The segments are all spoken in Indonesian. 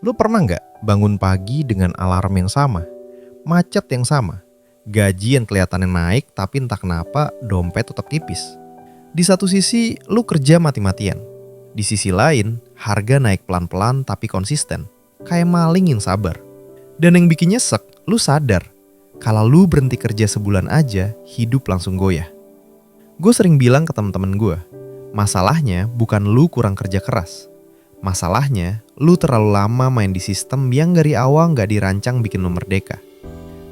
Lu pernah nggak bangun pagi dengan alarm yang sama, macet yang sama, gaji yang kelihatannya naik tapi entah kenapa dompet tetap tipis? Di satu sisi lu kerja mati-matian, di sisi lain harga naik pelan-pelan tapi konsisten, kayak maling yang sabar. Dan yang bikin nyesek, lu sadar kalau lu berhenti kerja sebulan aja, hidup langsung goyah. Gue sering bilang ke temen-temen gue, masalahnya bukan lu kurang kerja keras. Masalahnya, lu terlalu lama main di sistem yang dari awal nggak dirancang bikin lu merdeka.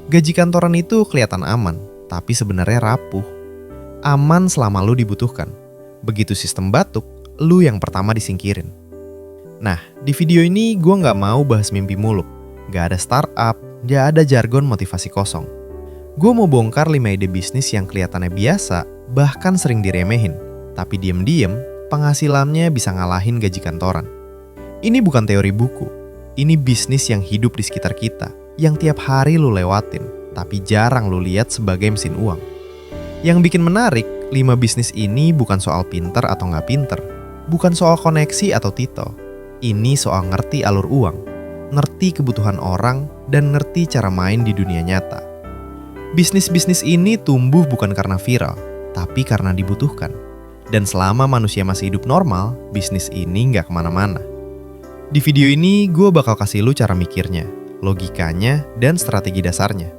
Gaji kantoran itu kelihatan aman, tapi sebenarnya rapuh. Aman selama lu dibutuhkan. Begitu sistem batuk, lu yang pertama disingkirin. Nah, di video ini gue nggak mau bahas mimpi muluk. Nggak ada startup, nggak ada jargon motivasi kosong. Gue mau bongkar 5 ide bisnis yang kelihatannya biasa, bahkan sering diremehin. Tapi diem-diem, penghasilannya bisa ngalahin gaji kantoran. Ini bukan teori buku, ini bisnis yang hidup di sekitar kita, yang tiap hari lu lewatin, tapi jarang lu lihat sebagai mesin uang. Yang bikin menarik, 5 bisnis ini bukan soal pinter atau nggak pinter, bukan soal koneksi atau titel. Ini soal ngerti alur uang, ngerti kebutuhan orang, dan ngerti cara main di dunia nyata. Bisnis-bisnis ini tumbuh bukan karena viral, tapi karena dibutuhkan. Dan selama manusia masih hidup normal, bisnis ini nggak kemana-mana. Di video ini, gue bakal kasih lu cara mikirnya, logikanya, dan strategi dasarnya.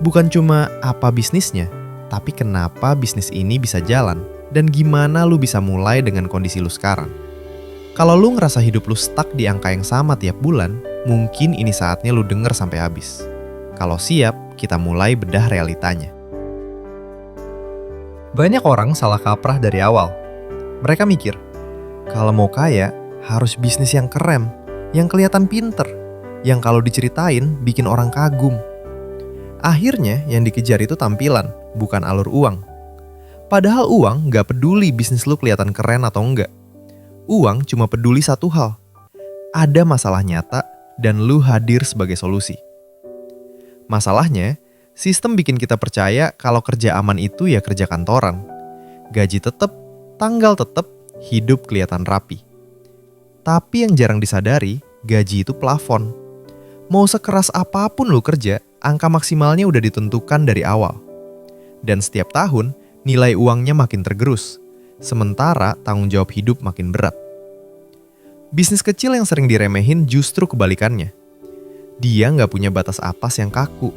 Bukan cuma apa bisnisnya, tapi kenapa bisnis ini bisa jalan, dan gimana lu bisa mulai dengan kondisi lu sekarang. Kalau lu ngerasa hidup lu stuck di angka yang sama tiap bulan, mungkin ini saatnya lu denger sampai habis. Kalau siap, kita mulai bedah realitanya. Banyak orang salah kaprah dari awal. Mereka mikir, kalau mau kaya, harus bisnis yang keren, yang kelihatan pinter, yang kalau diceritain bikin orang kagum. Akhirnya yang dikejar itu tampilan, bukan alur uang. Padahal uang gak peduli bisnis lu kelihatan keren atau enggak. Uang cuma peduli satu hal, ada masalah nyata dan lu hadir sebagai solusi. Masalahnya, sistem bikin kita percaya kalau kerja aman itu ya kerja kantoran. Gaji tetep, tanggal tetep, hidup kelihatan rapi. Tapi yang jarang disadari, gaji itu plafon. Mau sekeras apapun lu kerja, angka maksimalnya udah ditentukan dari awal. Dan setiap tahun, nilai uangnya makin tergerus. Sementara tanggung jawab hidup makin berat. Bisnis kecil yang sering diremehin justru kebalikannya. Dia nggak punya batas atas yang kaku.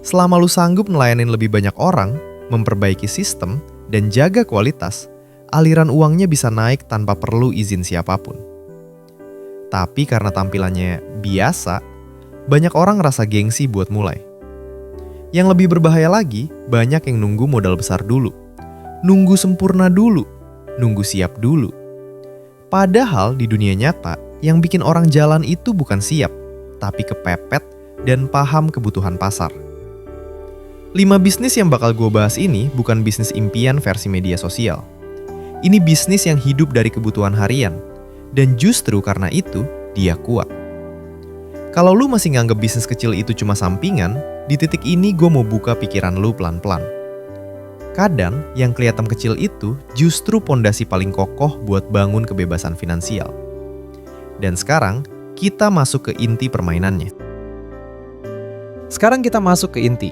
Selama lu sanggup ngelayanin lebih banyak orang, memperbaiki sistem, dan jaga kualitas, aliran uangnya bisa naik tanpa perlu izin siapapun. Tapi karena tampilannya biasa, banyak orang ngerasa gengsi buat mulai. Yang lebih berbahaya lagi, banyak yang nunggu modal besar dulu. Nunggu sempurna dulu, nunggu siap dulu. Padahal di dunia nyata, yang bikin orang jalan itu bukan siap, tapi kepepet dan paham kebutuhan pasar. 5 bisnis yang bakal gue bahas ini bukan bisnis impian versi media sosial. Ini bisnis yang hidup dari kebutuhan harian, dan justru karena itu, dia kuat. Kalau lu masih nganggep bisnis kecil itu cuma sampingan, di titik ini gue mau buka pikiran lu pelan-pelan. Kadang, yang kelihatan kecil itu justru pondasi paling kokoh buat bangun kebebasan finansial. Dan sekarang, kita masuk ke inti permainannya. Sekarang kita masuk ke inti.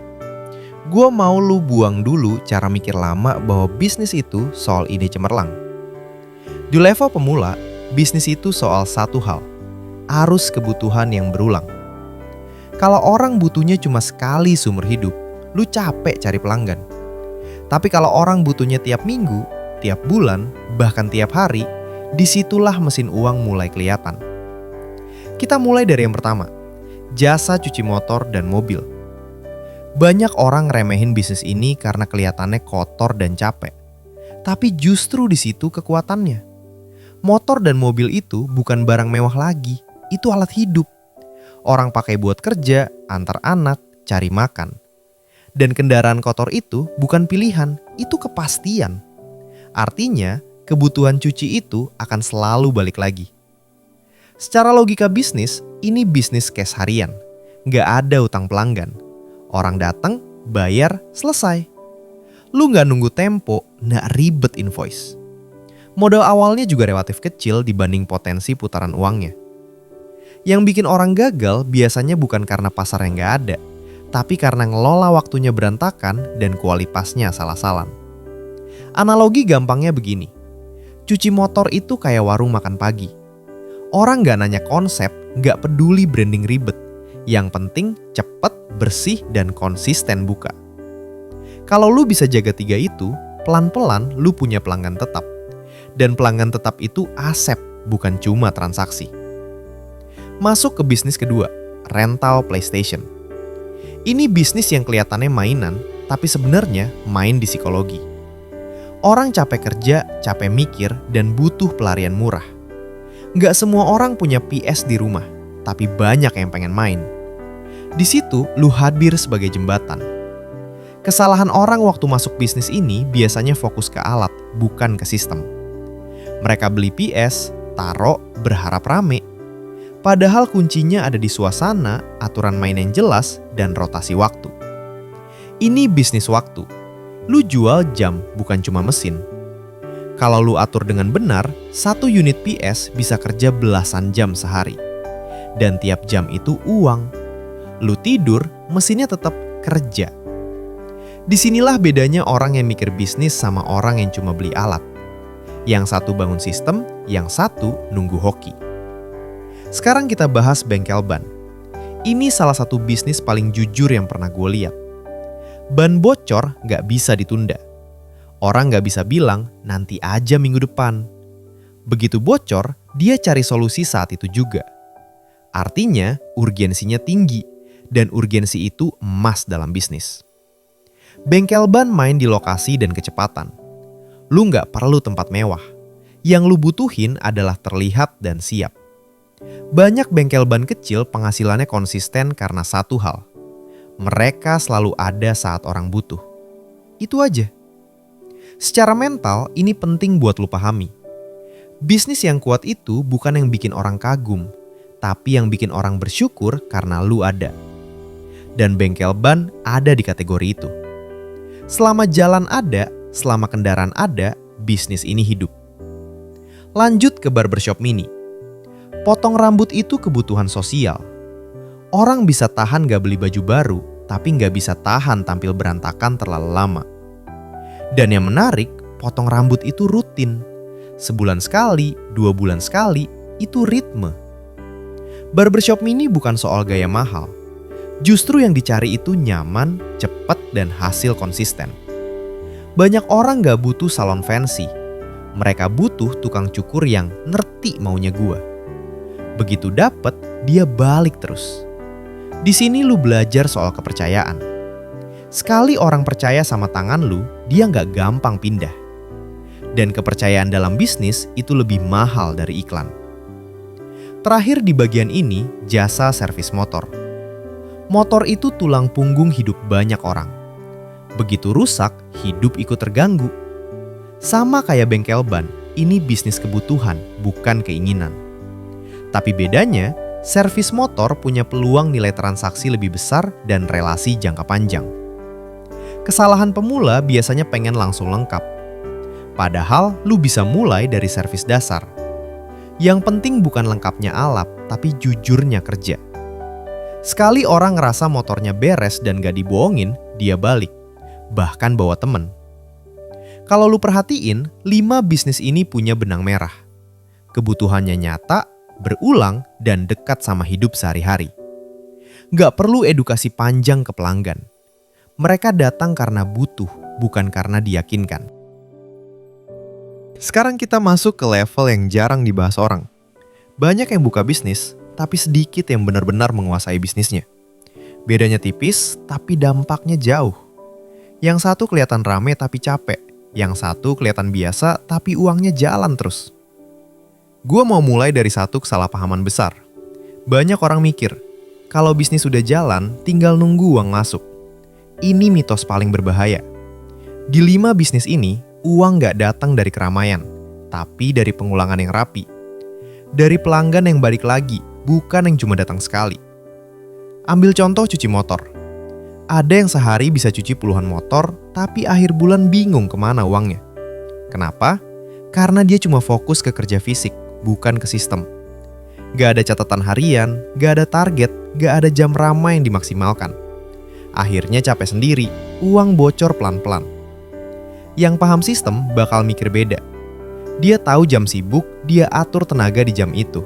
Gue mau lu buang dulu cara mikir lama bahwa bisnis itu soal ide cemerlang. Di level pemula, bisnis itu soal satu hal, arus kebutuhan yang berulang. Kalau orang butuhnya cuma sekali seumur hidup, lu capek cari pelanggan. Tapi kalau orang butuhnya tiap minggu, tiap bulan, bahkan tiap hari, disitulah mesin uang mulai kelihatan. Kita mulai dari yang pertama, jasa cuci motor dan mobil. Banyak orang ngeremehin bisnis ini karena kelihatannya kotor dan capek. Tapi justru di situ kekuatannya. Motor dan mobil itu bukan barang mewah lagi, itu alat hidup. Orang pakai buat kerja, antar anak, cari makan. Dan kendaraan kotor itu bukan pilihan, itu kepastian. Artinya, kebutuhan cuci itu akan selalu balik lagi. Secara logika bisnis, ini bisnis cash harian. Nggak ada utang pelanggan. Orang datang, bayar, selesai. Lu nggak nunggu tempo, nggak ribet invoice. Modal awalnya juga relatif kecil dibanding potensi putaran uangnya. Yang bikin orang gagal biasanya bukan karena pasar yang nggak ada, tapi karena ngelola waktunya berantakan dan kualitasnya salah-salah. Analogi gampangnya begini, cuci motor itu kayak warung makan pagi. Orang nggak nanya konsep, nggak peduli branding ribet. Yang penting cepet, bersih, dan konsisten buka. Kalau lu bisa jaga 3 itu, pelan-pelan lu punya pelanggan tetap. Dan pelanggan tetap itu aset, bukan cuma transaksi. Masuk ke bisnis kedua, rental PlayStation. Ini bisnis yang kelihatannya mainan, tapi sebenarnya main di psikologi. Orang capek kerja, capek mikir, dan butuh pelarian murah. Nggak semua orang punya PS di rumah, tapi banyak yang pengen main. Di situ, lu hadir sebagai jembatan. Kesalahan orang waktu masuk bisnis ini biasanya fokus ke alat, bukan ke sistem. Mereka beli PS, taruh, berharap rame. Padahal kuncinya ada di suasana, aturan main yang jelas, dan rotasi waktu. Ini bisnis waktu. Lu jual jam, bukan cuma mesin. Kalau lu atur dengan benar, 1 unit PS bisa kerja belasan jam sehari. Dan tiap jam itu uang. Lu tidur, mesinnya tetap kerja. Disinilah bedanya orang yang mikir bisnis sama orang yang cuma beli alat. Yang satu bangun sistem, yang satu nunggu hoki. Sekarang kita bahas bengkel ban. Ini salah satu bisnis paling jujur yang pernah gue lihat. Ban bocor nggak bisa ditunda. Orang nggak bisa bilang nanti aja minggu depan. Begitu bocor, dia cari solusi saat itu juga. Artinya urgensinya tinggi, dan urgensi itu emas dalam bisnis. Bengkel ban main di lokasi dan kecepatan. Lu nggak perlu tempat mewah. Yang lu butuhin adalah terlihat dan siap. Banyak bengkel ban kecil penghasilannya konsisten karena satu hal. Mereka selalu ada saat orang butuh. Itu aja. Secara mental, ini penting buat lu pahami. Bisnis yang kuat itu bukan yang bikin orang kagum, tapi yang bikin orang bersyukur karena lu ada. Dan bengkel ban ada di kategori itu. Selama jalan ada, selama kendaraan ada, bisnis ini hidup. Lanjut ke barbershop mini. Potong rambut itu kebutuhan sosial. Orang bisa tahan gak beli baju baru, tapi gak bisa tahan tampil berantakan terlalu lama. Dan yang menarik, potong rambut itu rutin. Sebulan sekali, 2 bulan sekali, itu ritme. Barbershop mini bukan soal gaya mahal. Justru yang dicari itu nyaman, cepat, dan hasil konsisten. Banyak orang gak butuh salon fancy. Mereka butuh tukang cukur yang ngerti maunya gua. Begitu dapet, dia balik terus. Di sini lu belajar soal kepercayaan. Sekali orang percaya sama tangan lu, dia gak gampang pindah. Dan kepercayaan dalam bisnis itu lebih mahal dari iklan. Terakhir di bagian ini, jasa servis motor. Motor itu tulang punggung hidup banyak orang. Begitu rusak, hidup ikut terganggu. Sama kayak bengkel ban, ini bisnis kebutuhan, bukan keinginan. Tapi bedanya, servis motor punya peluang nilai transaksi lebih besar dan relasi jangka panjang. Kesalahan pemula biasanya pengen langsung lengkap. Padahal lu bisa mulai dari servis dasar. Yang penting bukan lengkapnya alat, tapi jujurnya kerja. Sekali orang ngerasa motornya beres dan gak dibohongin, dia balik. Bahkan bawa temen. Kalau lu perhatiin, 5 bisnis ini punya benang merah. Kebutuhannya nyata, berulang, dan dekat sama hidup sehari-hari. Gak perlu edukasi panjang ke pelanggan. Mereka datang karena butuh, bukan karena diyakinkan. Sekarang kita masuk ke level yang jarang dibahas orang. Banyak yang buka bisnis, tapi sedikit yang benar-benar menguasai bisnisnya. Bedanya tipis, tapi dampaknya jauh. Yang satu kelihatan rame tapi capek. Yang satu kelihatan biasa, tapi uangnya jalan terus. Gue mau mulai dari satu kesalahpahaman besar. Banyak orang mikir, kalau bisnis sudah jalan, tinggal nunggu uang masuk. Ini mitos paling berbahaya. Di 5 bisnis ini, uang gak datang dari keramaian, tapi dari pengulangan yang rapi. Dari pelanggan yang balik lagi, bukan yang cuma datang sekali. Ambil contoh cuci motor. Ada yang sehari bisa cuci puluhan motor, tapi akhir bulan bingung kemana uangnya. Kenapa? Karena dia cuma fokus ke kerja fisik, bukan ke sistem. Gak ada catatan harian, gak ada target, gak ada jam ramai yang dimaksimalkan. Akhirnya capek sendiri, uang bocor pelan-pelan. Yang paham sistem bakal mikir beda. Dia tahu jam sibuk, dia atur tenaga di jam itu.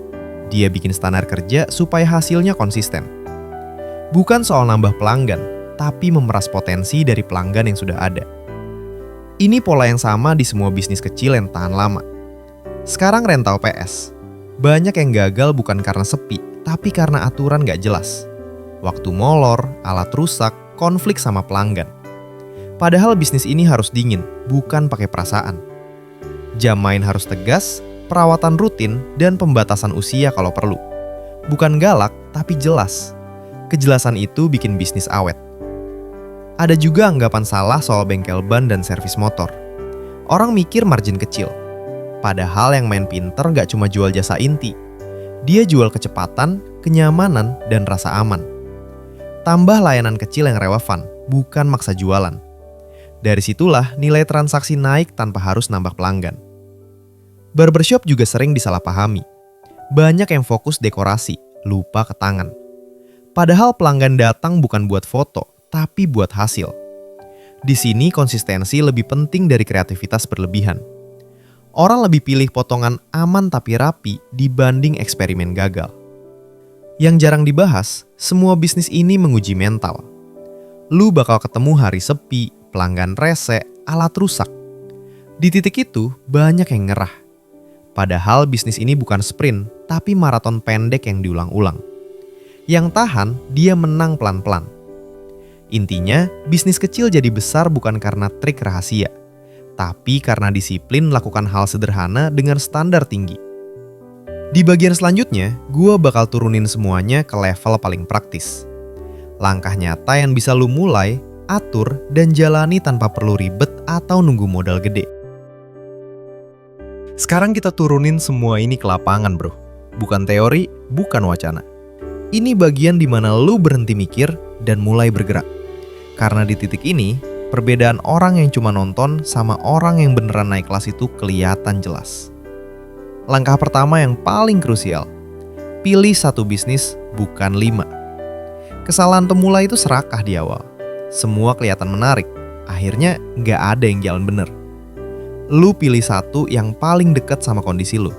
Dia bikin standar kerja supaya hasilnya konsisten. Bukan soal nambah pelanggan, tapi memeras potensi dari pelanggan yang sudah ada. Ini pola yang sama di semua bisnis kecil yang tahan lama. Sekarang rental PS. Banyak yang gagal bukan karena sepi, tapi karena aturan gak jelas. Waktu molor, alat rusak, konflik sama pelanggan. Padahal bisnis ini harus dingin, bukan pakai perasaan. Jam main harus tegas, perawatan rutin, dan pembatasan usia kalau perlu. Bukan galak, tapi jelas. Kejelasan itu bikin bisnis awet. Ada juga anggapan salah soal bengkel ban dan servis motor. Orang mikir margin kecil. Padahal yang main pinter gak cuma jual jasa inti. Dia jual kecepatan, kenyamanan, dan rasa aman. Tambah layanan kecil yang relevan, bukan maksa jualan. Dari situlah nilai transaksi naik tanpa harus nambah pelanggan. Barbershop juga sering disalahpahami. Banyak yang fokus dekorasi, lupa ke tangan. Padahal pelanggan datang bukan buat foto, tapi buat hasil. Di sini konsistensi lebih penting dari kreativitas berlebihan. Orang lebih pilih potongan aman tapi rapi dibanding eksperimen gagal. Yang jarang dibahas, semua bisnis ini menguji mental. Lu bakal ketemu hari sepi, pelanggan rese, alat rusak. Di titik itu, banyak yang ngerah. Padahal bisnis ini bukan sprint, tapi maraton pendek yang diulang-ulang. Yang tahan, dia menang pelan-pelan. Intinya, bisnis kecil jadi besar bukan karena trik rahasia, tapi karena disiplin melakukan hal sederhana dengan standar tinggi. Di bagian selanjutnya, gue bakal turunin semuanya ke level paling praktis. Langkah nyata yang bisa lu mulai, atur, dan jalani tanpa perlu ribet atau nunggu modal gede. Sekarang kita turunin semua ini ke lapangan, bro. Bukan teori, bukan wacana. Ini bagian di mana lu berhenti mikir dan mulai bergerak. Karena di titik ini, perbedaan orang yang cuma nonton sama orang yang beneran naik kelas itu kelihatan jelas. Langkah pertama yang paling krusial, pilih satu bisnis, bukan 5. Kesalahan pemula itu serakah di awal. Semua kelihatan menarik, akhirnya nggak ada yang jalan bener. Lu pilih satu yang paling dekat sama kondisi lu.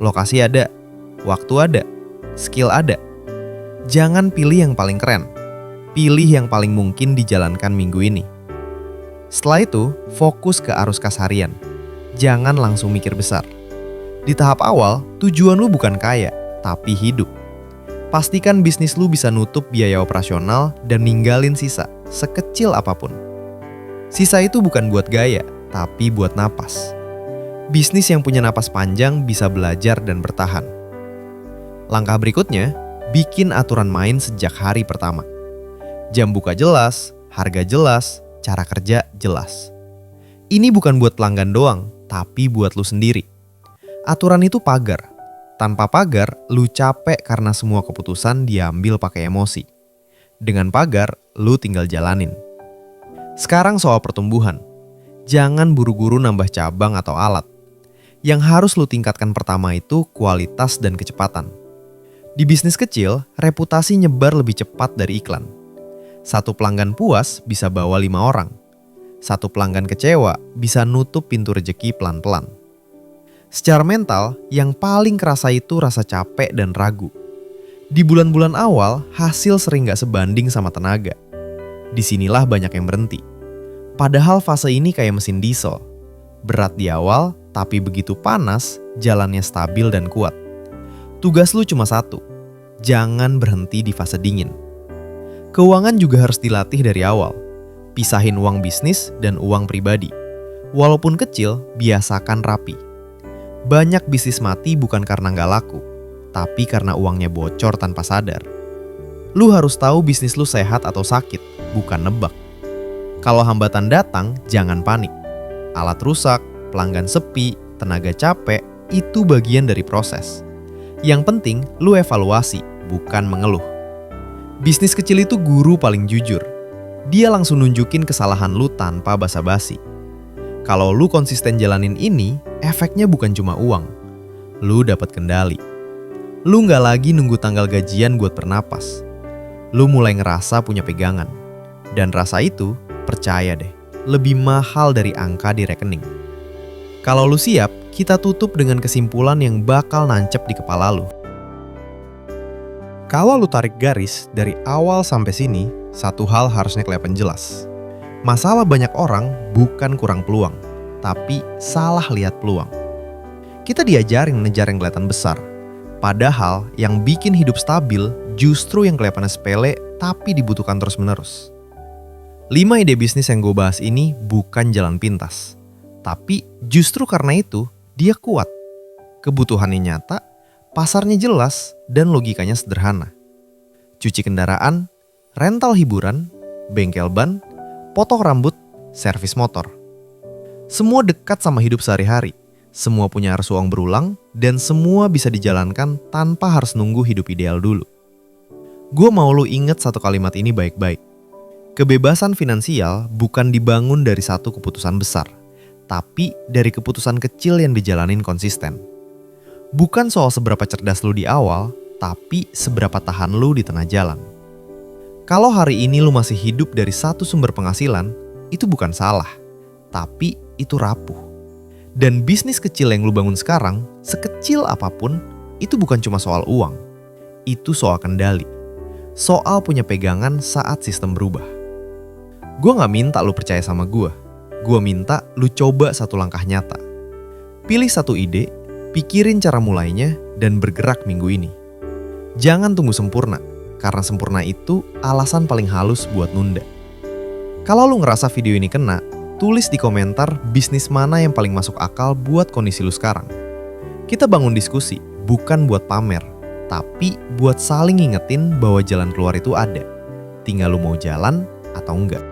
Lokasi ada, waktu ada, skill ada. Jangan pilih yang paling keren, pilih yang paling mungkin dijalankan minggu ini. Setelah itu, fokus ke arus kas harian. Jangan langsung mikir besar. Di tahap awal, tujuan lu bukan kaya, tapi hidup. Pastikan bisnis lu bisa nutup biaya operasional dan ninggalin sisa, sekecil apapun. Sisa itu bukan buat gaya, tapi buat napas. Bisnis yang punya napas panjang bisa belajar dan bertahan. Langkah berikutnya, bikin aturan main sejak hari pertama. Jam buka jelas, harga jelas, cara kerja jelas. Ini bukan buat pelanggan doang, tapi buat lu sendiri. Aturan itu pagar. Tanpa pagar, lu capek karena semua keputusan diambil pakai emosi. Dengan pagar, lu tinggal jalanin. Sekarang soal pertumbuhan. Jangan buru-buru nambah cabang atau alat. Yang harus lu tingkatkan pertama itu kualitas dan kecepatan. Di bisnis kecil, reputasi nyebar lebih cepat dari iklan. Satu pelanggan puas bisa bawa 5 orang. Satu pelanggan kecewa bisa nutup pintu rejeki pelan-pelan. Secara mental, yang paling kerasa itu rasa capek dan ragu. Di bulan-bulan awal, hasil sering gak sebanding sama tenaga. Disinilah banyak yang berhenti. Padahal fase ini kayak mesin diesel. Berat di awal, tapi begitu panas, jalannya stabil dan kuat. Tugas lu cuma satu, jangan berhenti di fase dingin. Keuangan juga harus dilatih dari awal. Pisahin uang bisnis dan uang pribadi. Walaupun kecil, biasakan rapi. Banyak bisnis mati bukan karena nggak laku, tapi karena uangnya bocor tanpa sadar. Lu harus tahu bisnis lu sehat atau sakit, bukan nebak. Kalau hambatan datang, jangan panik. Alat rusak, pelanggan sepi, tenaga capek, itu bagian dari proses. Yang penting, lu evaluasi, bukan mengeluh. Bisnis kecil itu guru paling jujur. Dia langsung nunjukin kesalahan lu tanpa basa-basi. Kalau lu konsisten jalanin ini, efeknya bukan cuma uang. Lu dapat kendali. Lu nggak lagi nunggu tanggal gajian buat bernapas. Lu mulai ngerasa punya pegangan. Dan rasa itu, percaya deh, lebih mahal dari angka di rekening. Kalau lu siap, kita tutup dengan kesimpulan yang bakal nancep di kepala lu. Kalau lu tarik garis dari awal sampai sini, satu hal harusnya kelihatan jelas. Masalah banyak orang bukan kurang peluang, tapi salah lihat peluang. Kita diajarin ngejar yang kelihatan besar. Padahal yang bikin hidup stabil justru yang kelihatan sepele tapi dibutuhkan terus-menerus. 5 ide bisnis yang gue bahas ini bukan jalan pintas. Tapi justru karena itu dia kuat. Kebutuhannya nyata, pasarnya jelas, dan logikanya sederhana. Cuci kendaraan, rental hiburan, bengkel ban, potong rambut, servis motor. Semua dekat sama hidup sehari-hari. Semua punya arus uang berulang, dan semua bisa dijalankan tanpa harus nunggu hidup ideal dulu. Gue mau lu inget satu kalimat ini baik-baik. Kebebasan finansial bukan dibangun dari satu keputusan besar, tapi dari keputusan kecil yang dijalanin konsisten. Bukan soal seberapa cerdas lu di awal, tapi seberapa tahan lu di tengah jalan. Kalau hari ini lu masih hidup dari satu sumber penghasilan, itu bukan salah, tapi itu rapuh. Dan bisnis kecil yang lu bangun sekarang, sekecil apapun, itu bukan cuma soal uang. Itu soal kendali. Soal punya pegangan saat sistem berubah. Gue gak minta lu percaya sama gue. Gue minta lu coba satu langkah nyata. Pilih satu ide, pikirin cara mulainya, dan bergerak minggu ini. Jangan tunggu sempurna, karena sempurna itu alasan paling halus buat nunda. Kalau lu ngerasa video ini kena, tulis di komentar bisnis mana yang paling masuk akal buat kondisi lu sekarang. Kita bangun diskusi, bukan buat pamer, tapi buat saling ngingetin bahwa jalan keluar itu ada. Tinggal lu mau jalan atau enggak.